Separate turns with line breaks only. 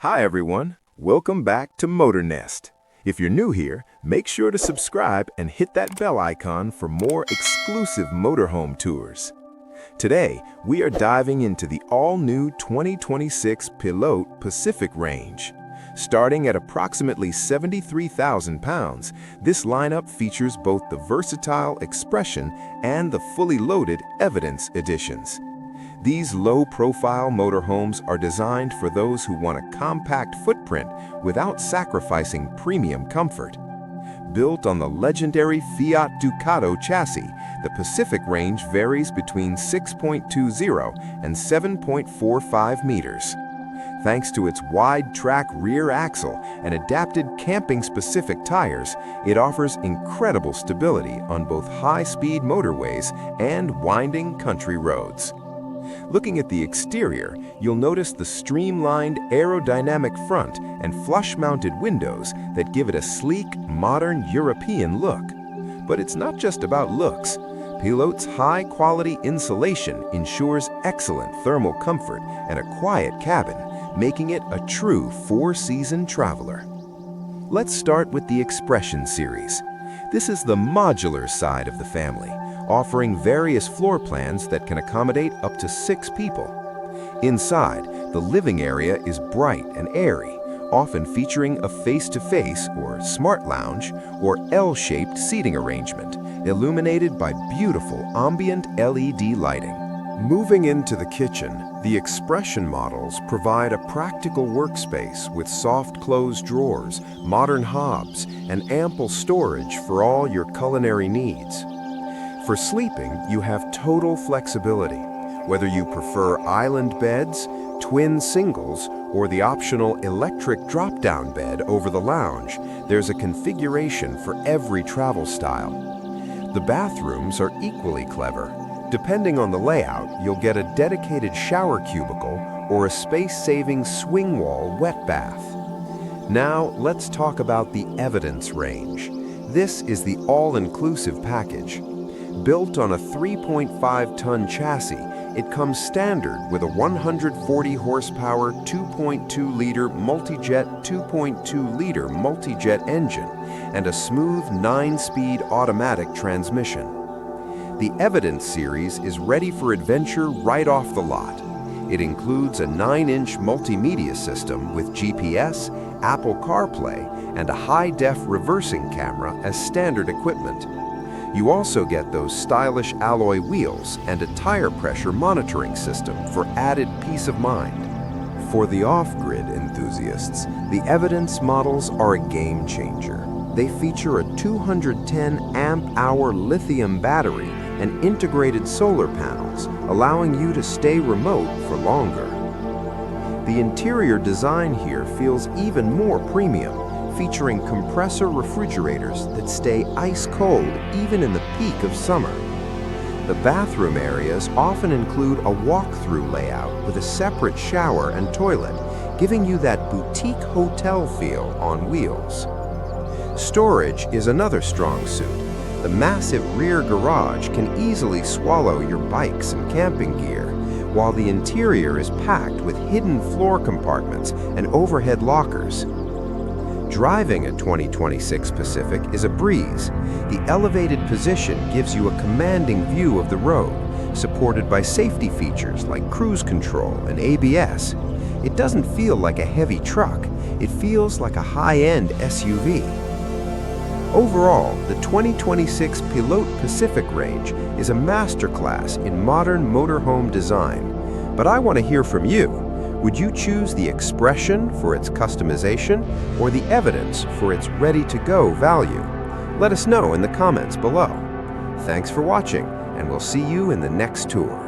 Hi everyone, welcome back to Motor Nest. If you're new here, make sure to subscribe and hit that bell icon for more exclusive motorhome tours. Today, we are diving into the all-new 2026 Pilote Pacific range. Starting at approximately 73,000 pounds, this lineup features both the versatile Expression and the fully loaded Evidence editions. These low-profile motorhomes are designed for those who want a compact footprint without sacrificing premium comfort. Built on the legendary Fiat Ducato chassis, the Pacific range varies between 6.20 and 7.45 meters. Thanks to its wide-track rear axle and adapted camping-specific tires, it offers incredible stability on both high-speed motorways and winding country roads. Looking at the exterior, you'll notice the streamlined aerodynamic front and flush-mounted windows that give it a sleek, modern European look. But it's not just about looks. Pilote's high-quality insulation ensures excellent thermal comfort and a quiet cabin, making it a true four-season traveler. Let's start with the Expression series. This is the modular side of the family, offering various floor plans that can accommodate up to 6 people. Inside, the living area is bright and airy, often featuring a face-to-face or smart lounge or L-shaped seating arrangement, illuminated by beautiful ambient LED lighting. Moving into the kitchen, the Expression models provide a practical workspace with soft-closed drawers, modern hobs, and ample storage for all your culinary needs. For sleeping, you have total flexibility. Whether you prefer island beds, twin singles, or the optional electric drop-down bed over the lounge, there's a configuration for every travel style. The bathrooms are equally clever. Depending on the layout, you'll get a dedicated shower cubicle or a space-saving swing wall wet bath. Now, let's talk about the Evidence range. This is the all-inclusive package. Built on a 3.5-ton chassis, it comes standard with a 140-horsepower 2.2-liter multi-jet 2.2-liter multi-jet engine and a smooth 9-speed automatic transmission. The Evidence series is ready for adventure right off the lot. It includes a 9-inch multimedia system with GPS, Apple CarPlay, and a high-def reversing camera as standard equipment. You also get those stylish alloy wheels and a tire pressure monitoring system for added peace of mind. For the off-grid enthusiasts, the Evidence models are a game changer. They feature a 210 amp-hour lithium battery and integrated solar panels, allowing you to stay remote for longer. The interior design here feels even more premium, featuring compressor refrigerators that stay ice cold even in the peak of summer. The bathroom areas often include a walk-through layout with a separate shower and toilet, giving you that boutique hotel feel on wheels. Storage is another strong suit. The massive rear garage can easily swallow your bikes and camping gear, while the interior is packed with hidden floor compartments and overhead lockers. Driving a 2026 Pacific is a breeze. The elevated position gives you a commanding view of the road, supported by safety features like cruise control and ABS. It doesn't feel like a heavy truck, it feels like a high-end SUV. Overall, the 2026 Pilote Pacific range is a masterclass in modern motorhome design. But I want to hear from you. Would you choose the Expression for its customization or the Evidence for its ready-to-go value? Let us know in the comments below. Thanks for watching, and we'll see you in the next tour.